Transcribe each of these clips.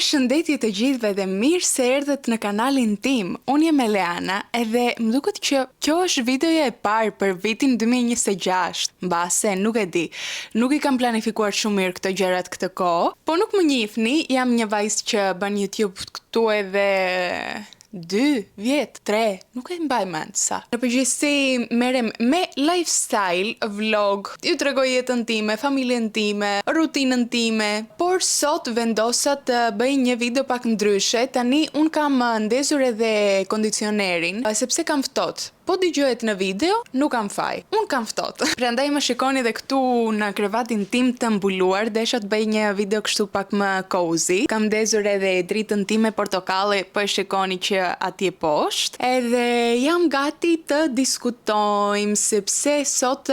Përshëndetje të gjithëve dhe mirë se erdhët në kanalin tim. Unë jam Eleana edhe më duket që kjo është videoja e parë për vitin 2026. Mbase nuk e di. Nuk i kam planifikuar shumë mirë këto gjërat këtë kohë, po nuk më njihni, jam një vajzë që bën YouTube këtu edhe 2 vjet, 3, nuk e mbaj mend sa. Në përgjithësi merrem me lifestyle, vlog, ju tregoj jetën time, familjen time, rutinën time, por sot vendosa të bëj një video pak ndryshe. Tani un kam ndezur edhe kondicionerin, sepse kam ftohtë. Po dëgjohet në video, nuk kam faj. Un kam ftohtë. Prandaj më shikoni edhe këtu në krevatin tim të mbuluar, desha të bëj një video kështu pak më cozy. Kam ndezur edhe dritën time portokalle, po e shikoni që atje poshtë. Edhe jam gati të diskutojmë sepse sot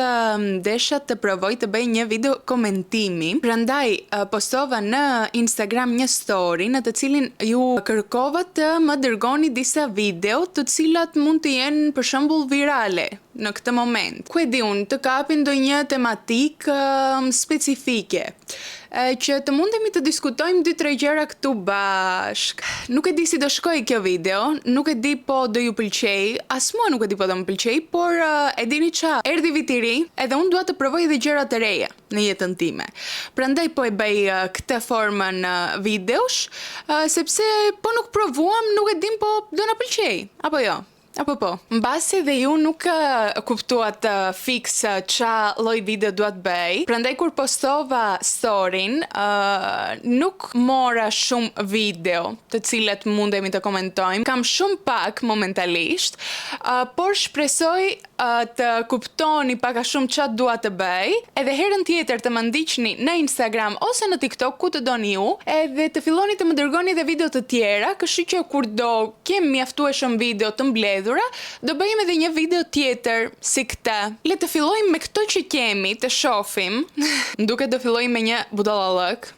desha të provoj të bëj një video komentimi. Prandaj postova në Instagram një story në të cilin ju kërkova të më dërgoni disa video të cilat mund të jenë për shembull virale në këtë moment. Ku e di unë, të kapin ndonjë tematikë specifike, që të mundemi të diskutojmë 2-3 gjëra këtu bashk. Nuk e di si do shkoj kjo video, nuk e di po do ju pëlqej, as mua nuk e di po do më pëlqej, por e dini qa, erdhi viti i ri, edhe unë dua të provoj edhe gjëra të reja në jetën time. Prandaj po e bëj këtë formën videosh, sepse po nuk provuam, nuk e dim po do na pëlqej, apo jo. Apo po, mbasi dhe ju nuk kuptuat fix qa lloj video duat bëj, prandaj kur postova storyn, nuk mora shumë video të cilat mundemi të komentojmë, kam shumë pak momentalisht, por shpresoj të kuptoni pak a shumë qa dua të bëj, edhe herën tjetër të më ndiqni në Instagram ose në TikTok ku të doni ju, edhe të filloni të më dërgoni edhe video të tjera, kështu që kur do kem mjaftueshëm video të mbledhur, do bëjmë edhe një video tjetër si këtë. Le të fillojmë me këto që kemi, të shohim. Duket do fillojmë me një budallallëk.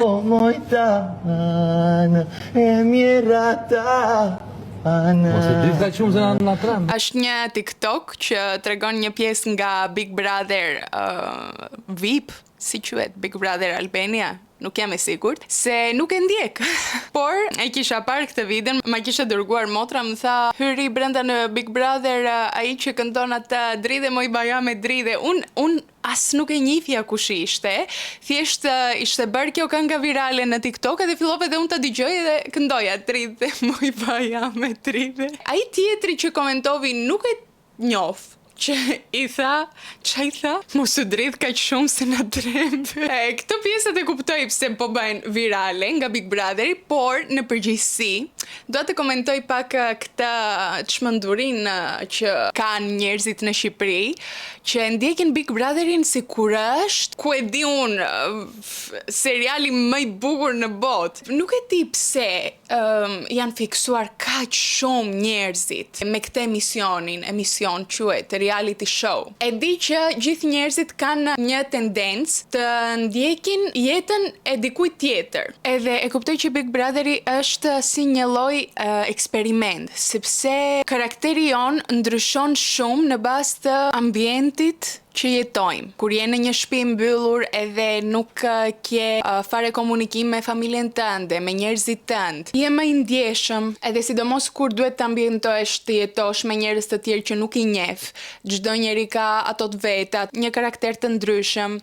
O mojta, ana, e mjerata. Ose dy ka qumë se në tram. Është një TikTok që tregon një pjesë nga Big Brother VIP, si quhet Big Brother Albania. Nuk jam e sigurt, se nuk e ndjek. Por, e kisha parë këtë videon, ma kisha dërguar motra, më tha, hyri brenda në Big Brother, ai që këndon atë dridhe moj baja me dridhe. Unë as nuk e njifja kush ishte, thjesht ishte bërë kjo kënga virale në TikTok edhe fillove dhe unë të dëgjoj dhe këndoja dridhe moj baja me dridhe. Ai tjetri që komentovi nuk e njoh. Që i tha, që i tha? Mos u dridh kaq shumë se na trembe. Këto pjesët e kuptoj pse po bëjnë virale nga Big Brotheri, por në përgjithësi do të komentoj pak këtë çmendurin që kanë njerëzit në Shqipëri, që ndjekin Big Brotherin si kur është, ku e di unë, seriali më i bukur në botë. Nuk e di pse janë fiksuar kaq shumë njerëzit me këtë emision quhet reality show. E di që gjithë njerëzit kanë një tendencë të ndjekin jetën e dikujt tjetër. Edhe e kuptoj që Big Brotheri është si një lloj eksperiment, sepse karakteri jon ndryshon shumë në bazë të ambientit që jetojmë. Kur je në një shtëpi mbyllur edhe nuk ke fare komunikim me familjen tënde, me njerëzit tënd, je më i ndjeshëm, edhe sidomos kur duhet të ambientohesh të jetosh me njerëz të tjerë që nuk i njeh. Çdo njeri ka ato të veta, një karakter të ndryshëm.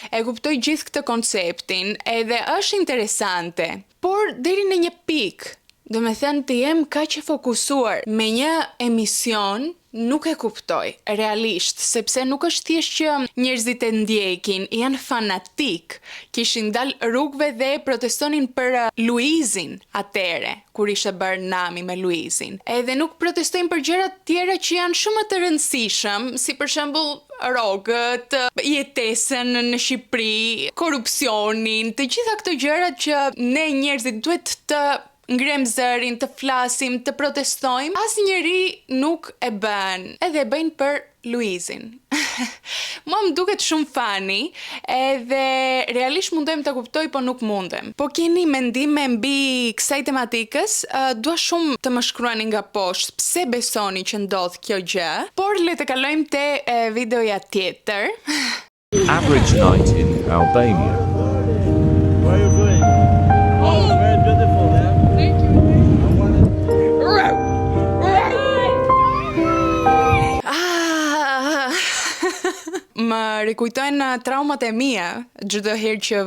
E kuptoj gjithë këtë konceptin, edhe është interesante, por deri në një pikë, do me thënë të jem kaq e fokusuar me një emision, nuk e kuptoj, realisht, sepse nuk është thjesht që njerëzit e ndjekin, janë fanatik, kishin dal rrugëve dhe protestonin për Luizin atere, kur ishte bërë nami me Luizin. Edhe nuk protestojnë për gjërat tjera që janë shumë të rëndësishëm, si për shembull rrogët, jetesën në Shqipëri, korrupsionin, të gjitha këto gjërat që ne njerëzit duhet të ngrem zërin, të flasim, të protestojmë, asnjëri nuk e bën, edhe e bëjnë për Luizin. Mua më duket shumë funny, edhe realisht mundojmë të kuptoj, po nuk mundem. Po keni mendime mbi kësaj tematikës, dua shumë të më shkruani nga poshtë pse besoni që ndodh kjo gjë, por le të kalojmë te videoja tjetër. Average night in Albania. Where are you going? Oh, rikujtojnë traumat e mia çdo herë që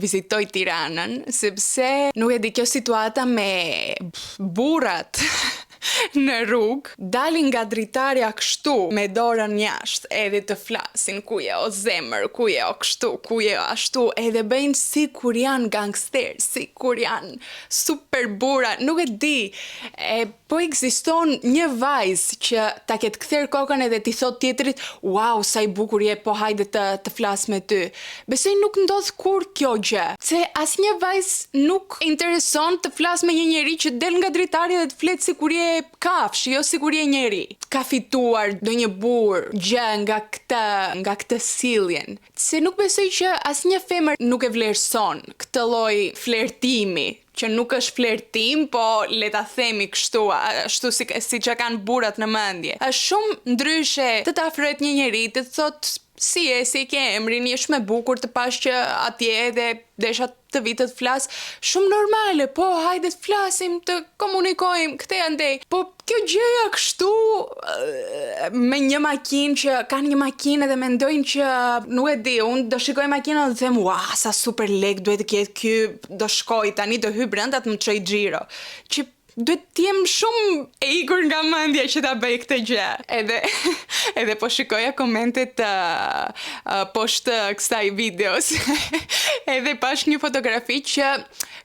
vizitoj Tiranën, sepse nuk e di, kjo situata me burrat në rrugë, dalin nga dritarja kështu, me dorën jashtë, edhe të flasin, ku je o zemër, ku je o kështu, ku je o ashtu, edhe bëjnë si kur janë gangster, si kur janë super bura, nuk e di, po ekziston një vajzë që ta ketë kther kokën edhe ti thot tjetrit, wow, sa i bukur je, po hajde të flas me ty. Besoj nuk ndodh kur kjo gjë, se asnjë vajzë nuk intereson të flas me një njeri që del nga dritarja dhe të flet si kur je kafsh, jo si kur je njeri. Ka fituar ndonjë burr gjë nga këtë sjelljen. Se nuk besoj që asnjë femër nuk e vlerëson këtë lloj flertimi, që nuk është flertim, po le ta themi kështu, ashtu si që kanë burrat në mendje. Është shumë ndryshe të të afrohet një njeri, të thot si ke emrin, jesh me bukur, të pash që atje dhe desha të vitë të flas, shumë normale, po hajde të flasim, të komunikojmë, këte andej. Po kjo gjëja kështu me një makinë që kanë një makinë dhe mendojnë që nuk e di, unë do shikoj makinën dhe them, wow, sa super lek duhet të ketë ky, do shkoj tani do hy brenda të më çoj xhiro. Që duhet t'jem shumë e ikur nga mendja që ta bëj këtë gjë. Edhe po shikoja komentet poshtë kësaj videos. Edhe pash një fotografi që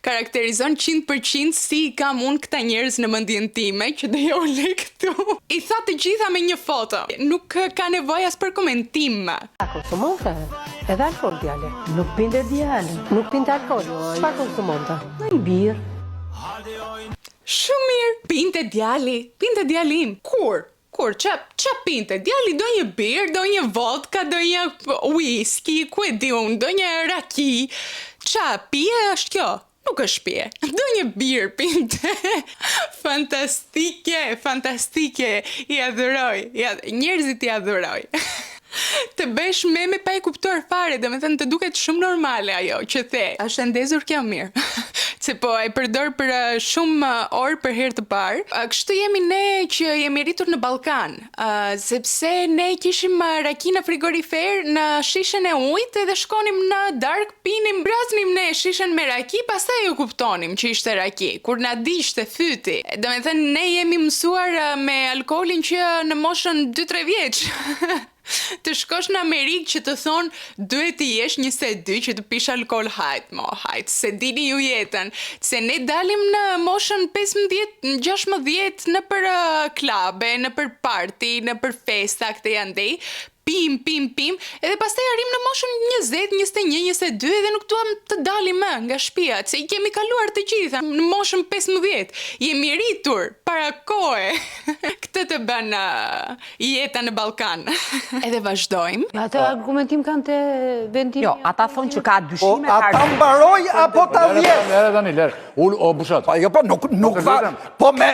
karakterizon 100% si kam unë këta njerëz në mendjen time që do jo le këtu. I tha të gjitha me një foto. Nuk ka nevojë as për komentim. Konsumonte edhe alkohol djale. Nuk pinte djale, nuk pinte alkohol. Çfarë konsumonte? Një birë. Shumë mirë, pinte djalim. Kur, qa pinte? Djali do një birë, do një vodka, do një whisky, ku e di unë, do një raki. Qa, pije është kjo? Nuk është pije, do një birë pinte. Fantastike, i adhuroj, njerëzit i adhuroj. Të bësh me pa e kuptuar fare, dhe me thënë të duket shumë normale ajo që the. Është ndezur kjo mirë. Se po e përdor për shumë orë për herë të parë. Kështu jemi ne që jemi rritur në Ballkan, sepse ne kishim raki në frigorifer në shishën e ujit edhe shkonim në darkë, pinim, braznim ne shishën me raki, pastaj ju kuptonim që ishte raki, kur na dishte fyti. Do me thënë ne jemi mësuar me alkoolin që në moshën 2-3 vjeç. Të shkosh në Amerikë që të thonë duhet të jesh 22 që të pish alkohol, hajt, se dini ju jetën, se ne dalim në moshën 15-16 në për klabe, në për party, në për festa, këte andej, pim, edhe pastaj arrim në moshën 20, 21, 22 dhe nuk duam të dalim më nga shtëpia, se i kemi kaluar të gjitha në moshën 15. Jemi rritur para kohe. Këtë të bën jeta në Ballkan. Edhe vazhdojmë. Atë argumentim kanë të vendim. Jo, ata thonë që ka dyshime. Po, ata mbaroj apo ta vjes? Lere tani, lere. Ullë, o bushat. Po, jo, po, nuk va... Po, me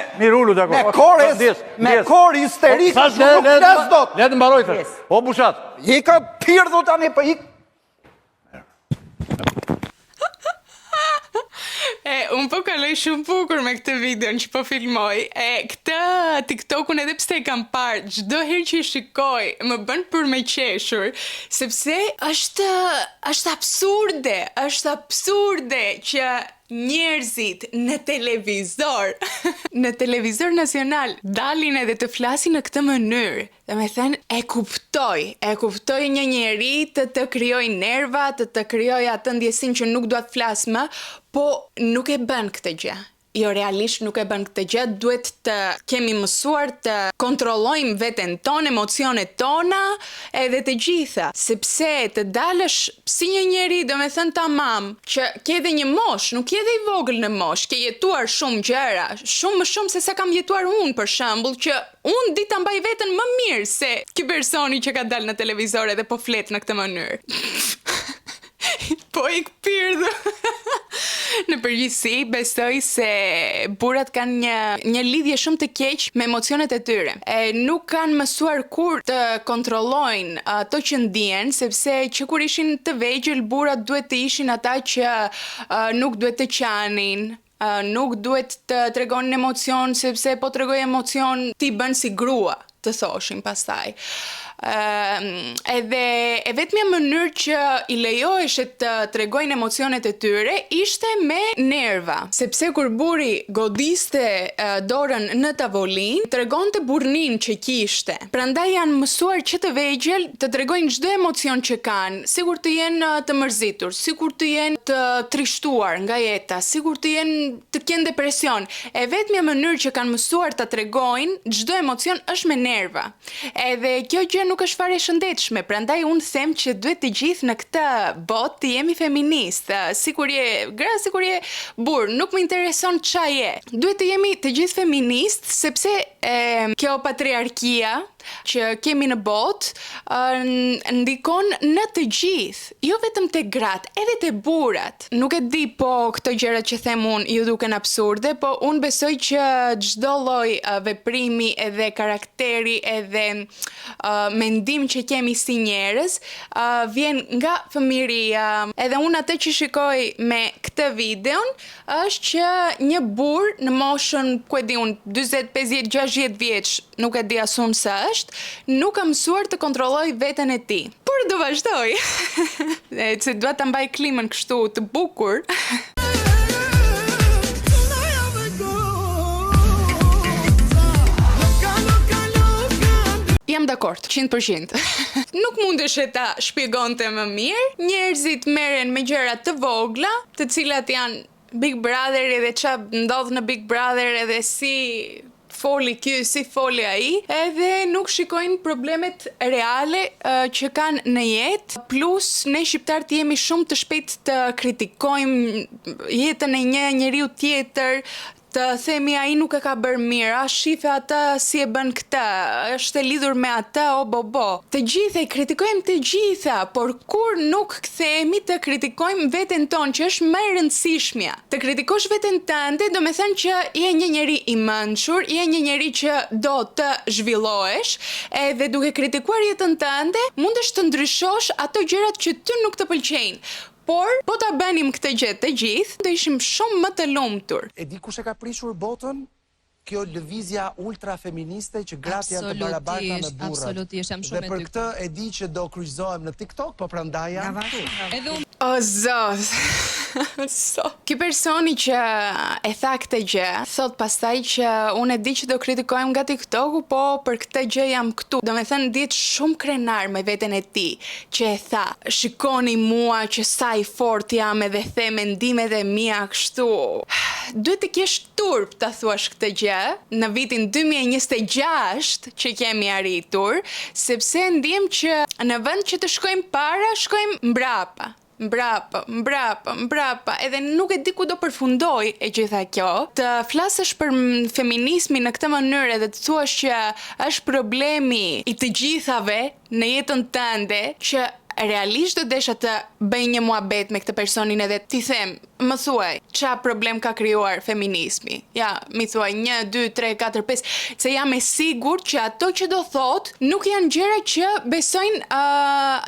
Me kor histerik, nuk flas dot. Letë mbaroj të. O bushat. I ka pirdhu tani, po i... Unë po kaloj shumë bukur me këtë video që po filmoj. Këtë TikTokun edhe pse e kam parë, çdo herë që i shikoj, më bën për me qeshur, sepse është absurde që njerëzit në televizor nacional dalin edhe të flasin në këtë mënyrë. Dhe me thënë, e kuptoj një njeri të krijoj nerva, të krijoj atë ndjesin që nuk duhet flas më, po nuk e bën këtë gjë. Jo, realisht nuk e bën këtë gjë, duhet të kemi mësuar të kontrollojmë veten tonë, emocionet tona, edhe të gjitha, sepse të dalësh si një njeri, do me thënë tamam, që ke edhe një mosh, nuk ke edhe i vogël në mosh, ke jetuar shumë gjëra, shumë më shumë se sa kam jetuar unë, për shembull, që unë di ta mbaj veten më mirë se ky personi që ka dalë në televizor edhe po flet në këtë mënyrë. Po i këpirdhë. Në përgjithësi, besoj se burrat kanë një lidhje shumë të keq me emocionet e tyre. Nuk kanë mësuar kur të kontrollojnë ato që ndjen, sepse që kur ishin të vegjël, burrat duhet të ishin ata që nuk duhet të qanin, nuk duhet të tregonin emocion, sepse po tregoj emocion ti bën si grua, të thoshin pastaj. Edhe e vetmja mënyrë që i lejoheshe të tregojnë emocionet e tyre ishte me nerva, sepse kur burri godiste dorën në tavolin, tregonte burrnin që kishte. Prandaj janë mësuar që të vegjël të tregojnë çdo emocion që kanë, sikur të jenë të mërzitur, sikur të jenë të trishtuar nga jeta, sikur të jenë të kenë depresion. E vetmja mënyrë që kanë mësuar ta tregojnë çdo emocion është me nerva. Edhe kjo gjë nuk është fare shëndetshme, prandaj unë them që duhet të gjithë në këtë botë të jemi feminist, sikur je gra, sikur je burr, nuk më intereson ç'a je. Duhet të jemi të gjithë feminist, sepse kjo patriarkia që kemi në botë ndikon në të gjithë, jo vetëm te gratë, edhe te burrat. Nuk e di po këto gjërat që them unë ju duken absurde, po unë besoj që çdo lloj veprimi edhe karakteri edhe mendim që kemi si njerëz vjen nga fëmijëria. Edhe unë atë që shikoj me këtë videon është që një burr në moshën, ku e di unë, 40, 50, 60 vjeç, nuk e di asun sa është, nuk ka mësuar të kontrolloj veten e tij. Por do vazhdoj. Se dua ta mbaj klimën kështu të bukur. Jam dakord, 100%. Nuk mundesh e ta shpjegonte më mirë. Njerëzit merren me gjëra të vogla, të cilat janë Big Brother edhe ç'a ndodh në Big Brother edhe si foli ky, si foli ai, edhe nuk shikojnë problemet reale që kanë në jetë. Plus, ne shqiptarët jemi shumë të shpejt të kritikojmë jetën e një njeriu tjetër, të themi ai nuk e ka bërë mirë, a shife atë si e bën këtë, është e lidhur me atë, o bo. Të gjitha i kritikojmë të gjitha, por kur nuk kthehemi të kritikojmë veten tonë, që është më e rëndësishmja. Të kritikosh veten tënde, do me thënë që je një njeri i mençur, je një njeri që do të zhvillohesh, edhe duke kritikuar jetën tënde, mundesh të ndryshosh ato gjërat që ty nuk të pëlqejnë. Por, po ta bënim këtë gjë të gjithë, do ishim shumë më të lumtur. E di kush e ka prishur botën? Kjo lëvizja ultra feministe që gratë janë të barabarta me burrat. Absolutisht, jam shumë me ty. Dhe për këtë e di që do kryqëzohem në TikTok, po prandaj jam këtu. O zot. Ky personi që e tha këtë gjë, thot pastaj që unë e di që do kritikohem nga TikToku, po për këtë gjë jam këtu. Do me thënë dihet shumë krenar me veten e tij, që e tha, shikoni mua që sa i fort jam edhe the mendimet e mia kështu. Duhet të kesh turp ta thuash këtë gjë në vitin 2026 që kemi arritur, sepse ndiem që në vend që të shkojmë para, shkojmë mbrapa. Mbrapa, edhe nuk e di ku do përfundoj e gjitha kjo. Të flasësh për feminismin në këtë mënyrë edhe të thuash që është problemi i të gjithave në jetën tënde, që realisht do desha të bëj një muhabet me këtë personin edhe ti them, më thuaj, qa problem ka krijuar feminismi? Ja, mi thuaj 1, 2, 3, 4, 5, se jam e sigurt që ato që do thot nuk janë gjëra që besojnë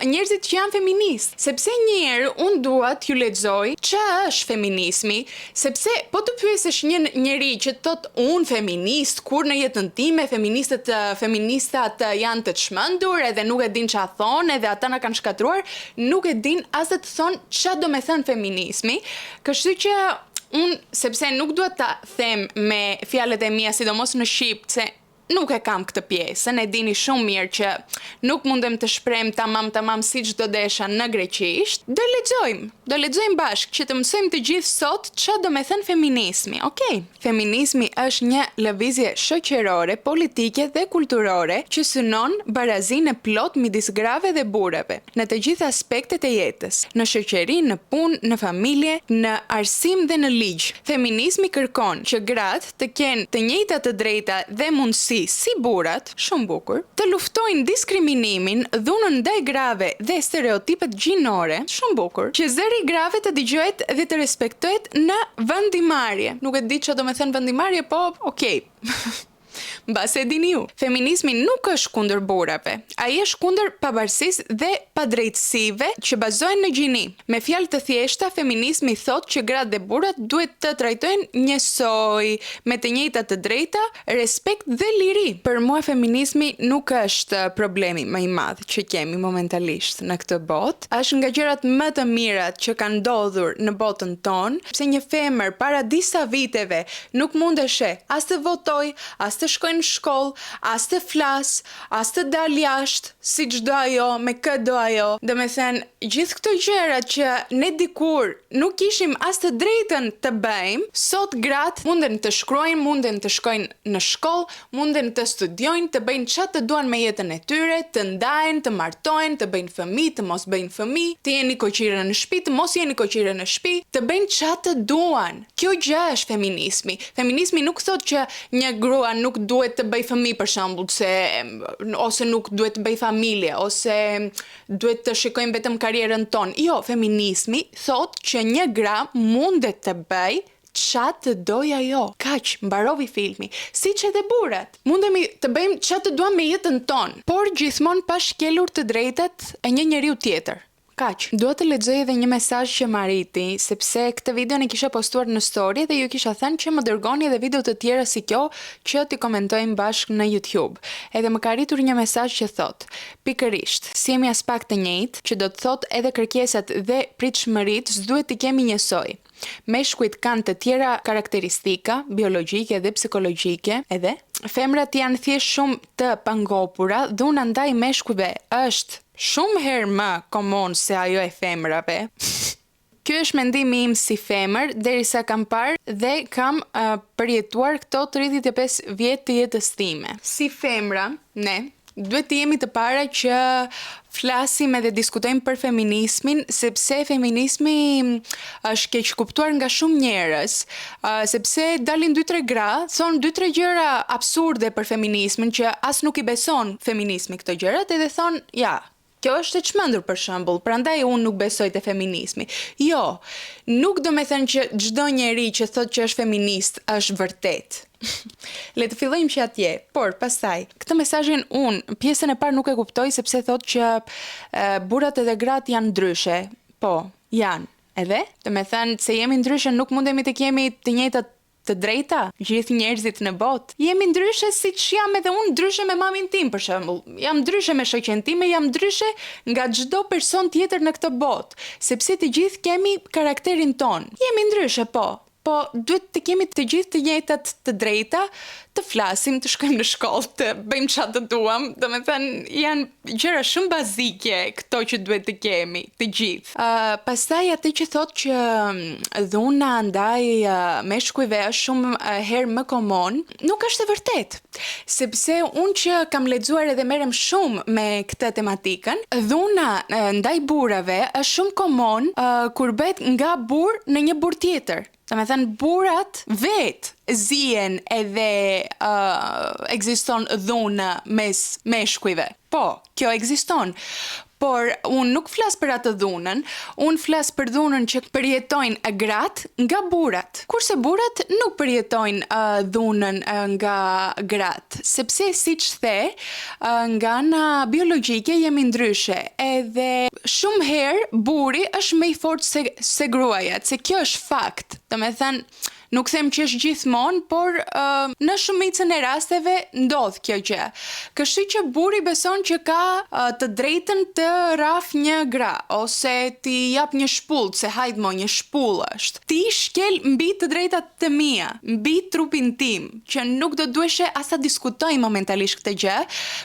njerëzit që janë feminist. Sepse njerë, unë dua t'ju lexoj qa është feminismi, sepse po të pyesësh një njeri që thot unë feminist, kur në jetën time feministat janë të çmendur edhe nuk e din qa thonë edhe ata na kanë shkatruar, nuk e din as të thonë qa do me thënë feminismi. Kështu që unë, sepse nuk duhet ta them me fjalët e mia, sidomos në shqip, se nuk e kam këtë pjesën, e dini shumë mirë që nuk mundem të shprem tamam siç do desha në greqisht. Do lexojmë bashkë që të mësojmë të gjithë sot ç'a do me thënë feminismi. Okej. Feminismi është një lëvizje shoqërore, politike dhe kulturore që synon barazinë e plot midis grave dhe burrave në të gjitha aspektet e jetës, në shoqëri, në punë, në familje, në arsim dhe në ligj. Feminismi kërkon që gratë të kenë të njëjtat të drejta dhe mundësi si burrat, shumë bukur, të luftojnë diskriminimin, dhunën ndaj grave dhe stereotipet gjinore, shumë bukur, që zëri i grave të dëgjohet dhe të respektohet në vendimarrje. Nuk e di çfarë do të thënë vendimarrje, po, okay. Mbase e dini ju, feminizmi nuk është kundër burrave. Ai është kundër pavarësisë dhe padrejtësive që bazohen në gjini. Me fjalë të thjeshta, feminizmi thotë që gratë dhe burrat duhet të trajtojnë njësoj, me të njëjtat të drejta, respekt dhe liri. Për mua feminizmi nuk është problemi më i madh që kemi momentalisht në këtë botë, është nga gjërat më të mirat që kanë ndodhur në botën tonë, pse një femër para disa viteve nuk mundeshe as të votoj, as të shkojë në shkollë, as të flas, as të dal jashtë, si çdo ajo, me kë do ajo. Domethënë, gjithë këto gjëra që ne dikur nuk kishim as të drejtën të bëjmë, sot gratë munden të shkruajnë, munden të shkojnë në shkollë, munden të studiojnë, të bëjnë çfarë të duan me jetën e tyre, të ndahen, të martojnë, të bëjnë fëmijë, të mos bëjnë fëmijë, të jeni koqire në shtëpi, të mos jeni koqire në shtëpi, të bëjnë çfarë të duan. Kjo gjë është feminizmi. Feminizmi nuk thotë që një grua nuk duhet të bëj fëmijë për shembull, ose nuk duhet të bëj familje, ose duhet të shikojmë vetëm karrierën tonë. Jo, feminizmi thotë që një gra mundet të bëj çfarë të doj ajo. Kaq, mbarovi filmi. Siç edhe burrat. Mundemi të bëjmë çfarë të duam me jetën tonë, por gjithmonë pa shkelur të drejtat e një njeriu tjetër. Kaq. Dua të lexoj edhe një mesazh që më arriti, sepse këtë video e kisha postuar në story dhe ju kisha thënë që më dërgoni edhe video të tjera si kjo që t'i komentojmë bashkë në YouTube. Edhe më ka arritur një mesazh që thotë: pikërisht, si jemi as pak të njëjtë, që do të thotë edhe kërkesat dhe pritshmëritë s'duhet t'i kemi njësoj. Meshkujt kanë të tjera karakteristika, biologjike dhe psikologjike, edhe femrat janë thjesht shumë të pangopura, dhuna ndaj meshkujve është shumë herë më komon se ajo e femrave. Ky është mendimi im si femër, derisa kam parë dhe kam përjetuar këto 35 vjet të jetës time. Si femra, ne duhet të jemi të para që flasim edhe diskutojmë për feminizmin, sepse feminizmi është keq kuptuar nga shumë njerëz, sepse dalin 2-3 gra, thonë 2-3 gjëra absurde për feminizmin që as nuk i beson feminizmi këto gjërat, edhe thonë, ja, kjo është e çmendur për shembull, prandaj unë nuk besoj te feminizmi. Jo, nuk do me thënë që çdo njeri që thotë që është feminist është vërtet. Le të fillojmë që atje, por pastaj, këtë mesazhin unë pjesën e parë nuk e kuptoj sepse thotë që burrat edhe gratë janë ndryshe. Po, janë. Edhe, do me thënë se jemi ndryshe nuk mundemi të kemi të njëjtat të drejta, gjithë njerëzit në botë. Jemi ndryshe siç jam edhe unë ndryshe me mamin tim për shembull. Jam ndryshe me shoqen time, jam ndryshe nga çdo person tjetër në këtë botë, sepse të gjithë kemi karakterin ton. Jemi ndryshe, po duhet të kemi të gjithë të njëjtat të drejta, të flasim, të shkojmë në shkollë, të bëjmë çfarë të duam. Domethënë janë gjëra shumë bazike këto që duhet të kemi, të gjithë. Pastaj atë që thotë që dhuna ndaj meshkujve është shumë herë më komon, nuk është e vërtetë. Sepse unë që kam lexuar edhe merrem shumë me këtë tematikën, dhuna ndaj burrave është shumë komon kur bëhet nga burr në një burr tjetër. Do me thënë, burrat vetë zihen edhe ekziston dhuna mes meshkujve. Po, kjo ekziston. Por unë nuk flas për atë dhunën, unë flas për dhunën që përjetojnë gratë nga burrat. Kurse burrat nuk përjetojnë dhunën nga gratë, sepse siç the, nga ana biologjike jemi ndryshe. Edhe shumë herë burri është më i fortë se gruaja, se kjo është fakt. Do me thënë, nuk them që është gjithmonë, por në shumicën e rasteve ndodh kjo gjë. Kështu që burri beson që ka të drejtën të rraf një gra, ose t'i jap një shpullë, se hajt mo, një shpullë është. Ti shkel mbi të drejtat të mia, mbi trupin tim, që nuk do duheshe as ta diskutoj momentalisht këtë gjë,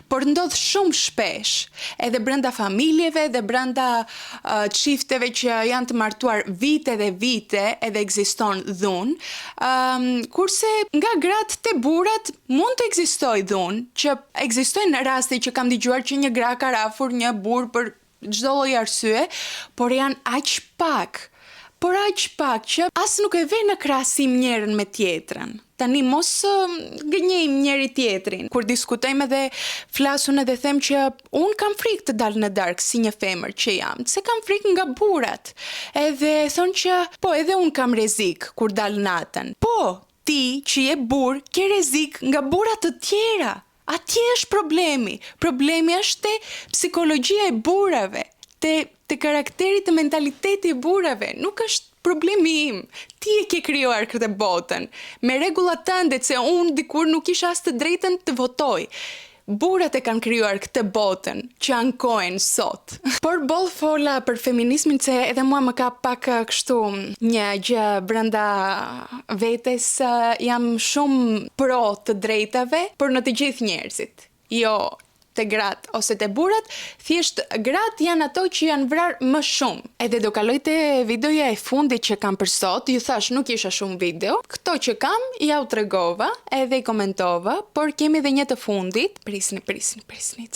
por ndodh shumë shpesh, edhe brenda familjeve, edhe brenda çifteve që janë të martuar vite dhe vite, edhe ekziston dhunë. Kurse nga gratë te burrat mund të ekzistojë dhunë, që ekzistojnë raste që kam dëgjuar që një gra ka rafur një burr për çdo lloj arsye, por janë aq pak që as nuk e vë në krahasim njërin me tjetrën. Tani mos gënjejmë njëri tjetrin. Kur diskutojmë edhe flasun edhe them që unë kam frikë të dal në darkë si një femër që jam, se kam frikë nga burrat. Edhe thonë që po edhe unë kam rrezik kur dal natën. Po, ti që je burr ke rrezik nga burrat të tjera. Atje është problemi. Problemi është te psikologjia e burrave, te karakteri, te mentaliteti i burrave. Nuk është problemi im. Ti e ke krijuar këtë botën me rregullat tënde, se unë dikur nuk kisha as të drejtën të votoj. Burrat e kanë krijuar këtë botën që ankohen sot. Por boll fola për feminizmin se edhe mua më ka pak kështu një gjë brenda vetes, jam shumë pro të drejtave për në të gjithë njerëzit. Jo te gratë ose te burrat, thjesht gratë janë ato që janë vrarë më shumë. Edhe do kaloj te videoja e fundit që kam për sot, ju thash nuk isha shumë video, këto që kam ja u tregova edhe i komentova, por kemi edhe një të fundit, prisni,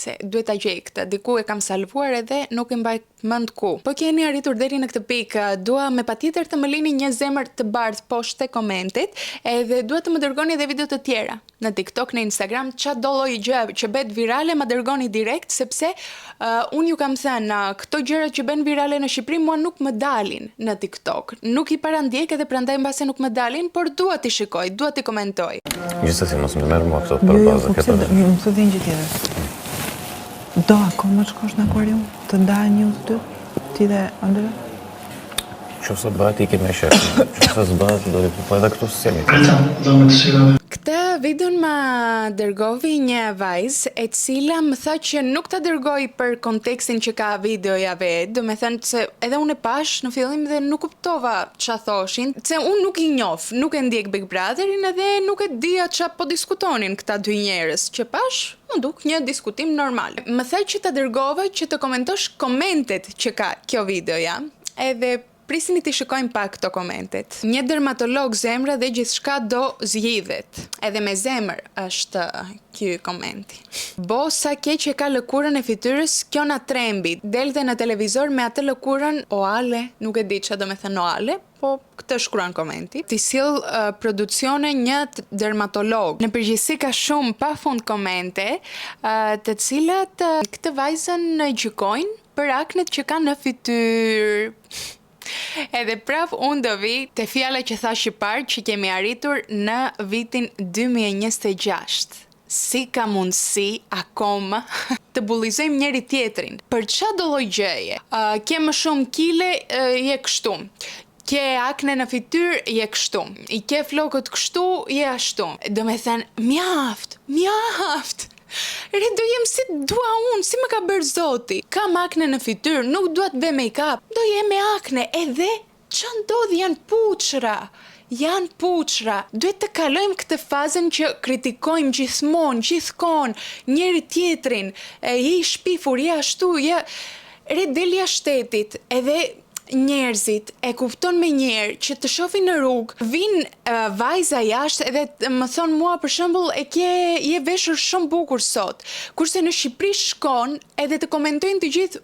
se duhet ta gjej këtë, diku e kam salvuar edhe nuk e mbaj mend ku. Po keni arritur deri në këtë pikë, dua me patjetër të më lini një zemër të bardhë poshtë te komentet, edhe dua të më dërgoni edhe video të tjera në TikTok, në Instagram, çfarë do lloj gjë që bëhet virale, ma dërgoni direkt, sepse unë ju kam thënë, këto gjëra që bën virale në Shqipëri mua nuk më dalin në TikTok. Nuk i parandjek edhe prandaj mbase nuk më dalin, por dua t'i shikoj, dua t'i komentoj. Gjithsesi mos më merr mua këto për bazë këtë. Më thotë një gjë tjetër. Do akoma shkosh në akvarium të ndajë një ose dy, ti dhe Andrea? Qofse bëhet i kemi shef. Qofse s'bëhet do të po edhe këtu s'jemi. Këtë videon ma dërgovi një vajzë e cila më tha që nuk ta dërgoj për kontekstin që ka videoja vet, do me thënë se edhe unë e pash në fillim dhe nuk kuptova ç'a thoshin, se unë nuk i njoh, nuk e ndjek Big Brotherin edhe nuk e dija ç'a po diskutonin këta dy njerëz që pash. Më duk një diskutim normal. Më tha që ta dërgova që të komentosh komentet që ka kjo videoja, edhe prisni t'i shikojmë pak këto komentet. Një dermatolog zemra dhe gjithçka do zgjidhet. Edhe me zemër është ky komenti. Bo sa keq e ka lëkurën e fytyrës, kjo na trembi. Delte në televizor me atë lëkurën oale, nuk e di ç'a do me thënë oale, po këtë shkruan komenti. Ti sill produksione një dermatolog. Në përgjithësi ka shumë pafund komente, të cilat këtë vajzën gjykojnë për aknet që ka në fytyrë. Edhe prap unë do vi te fjala që thash i parë që kemi arritur në vitin 2026. Si ka mundësi akoma të bullizojmë njëri tjetrin? Për çfarë do lloj gjëje? Ke më shumë kile, je kështu. Ke akne në fytyrë, je kështu. I ke flokët kështu, je ashtu. Do me thënë, mjaft. Re, do jem si dua unë, si më ka bërë Zoti. Kam akne në fytyrë, nuk dua të bëj make-up. Do jem me akne, edhe ç'a ndodh, janë puçra. Duhet të kalojmë këtë fazën që kritikojmë gjithkohon njëri tjetrin. Je i shpifur, je ashtu, re del jashtë shtetit, edhe njerëzit e kupton me njerë që të shohin në rrugë, vinë vajza jashtë edhe më thonë mua për shembull je veshur shumë bukur sot. Kurse në Shqipëri shkon edhe të komentojnë të gjithë,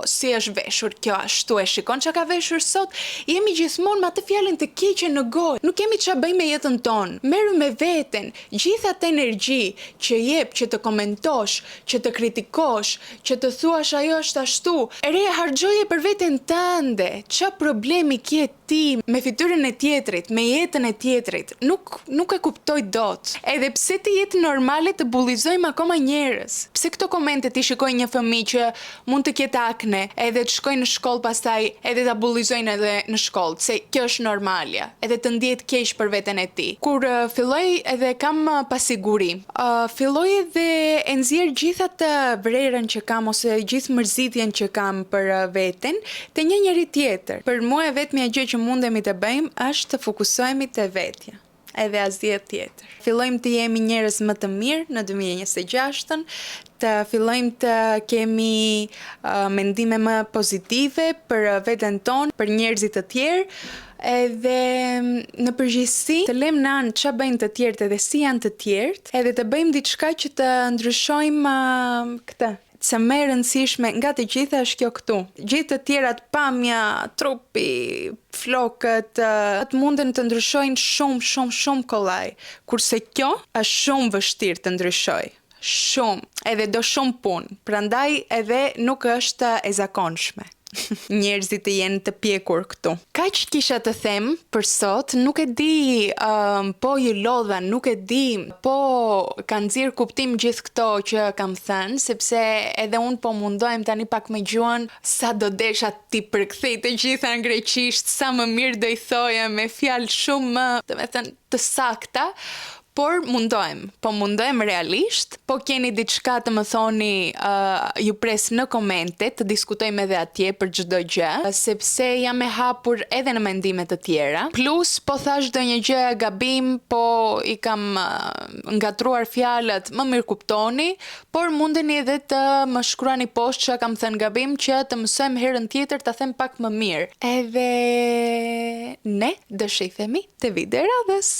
si është veshur kjo ashtu, e shikon çka ka veshur sot. Jemi gjithmonë me atë fjalën të keqe në gojë. Nuk kemi ç'a bëjmë me jetën tonë. Merru me veten, gjithë atë energji që jep që të komentosh, që të kritikosh, që të thuash ajo është ashtu. Harxhoje për veten tënde. Qa problemi kje ti me fytyrën e tjetrit, me jetën e tjetrit, nuk e kuptoj dot. Edhe pse ti jetë normale të bullizojmë akoma njerëz. Pse këto komente ti shikoj një fëmijë që mund të ketë akne, edhe të shkojnë në shkollë pastaj, edhe ta bullizojnë edhe në shkollë, se kjo është normalja, edhe të ndihet keq për veten e tij. Kur filloj edhe kam pasiguri, filloj edhe e nxjerr gjithë atë vrerën që kam ose gjithë mërzitjen që kam për veten te njëri tjetër. Për mua e vetmja gjë që mundemi të bëjmë është të fokusohemi te vetja, edhe asgjë tjetër. Fillojmë të jemi njerëz më të mirë në 2026-ën, të fillojmë të kemi mendime më pozitive për veten tonë, për njerëzit të tjerë, edhe në përgjithësi të lëmë në anë ç'a bëjnë të tjerët edhe si janë të tjerët, edhe të bëjmë diçka që të ndryshojmë këtë. Se më e rëndësishme nga të gjitha është kjo këtu. Gjithë të tjerat, pamja, trupi, flokët, atë munden të ndryshojnë shumë kollaj. Kurse kjo është shumë vështirë të ndryshojë. Shumë, edhe do shumë punë. Prandaj edhe nuk është e zakonshme. njerëzit të jenë të pjekur këtu. Kaq kisha të them për sot, nuk e di po ju lodha, nuk e di po ka nxjerr kuptim gjithë këto që kam thënë, sepse edhe unë po mundohem tani pak me gjuhën, sa do desha ti përkthej të gjitha në greqisht, sa më mirë do i thoja me fjalë shumë, domethënë të sakta. Por mundohem realisht, po keni diçka të më thoni, ju pres në komente, të diskutojmë edhe atje për çdo gjë, sepse jam e hapur edhe në mendime të tjera. Plus, po thash ndonjë gjë gabim, po i kam ngatruar fjalët, më mirë kuptoni, por mundeni edhe të më shkruani poshtë që kam thënë gabim, që të mësojmë herën tjetër ta them pak më mirë. Edhe ne do shihemi te video radhës.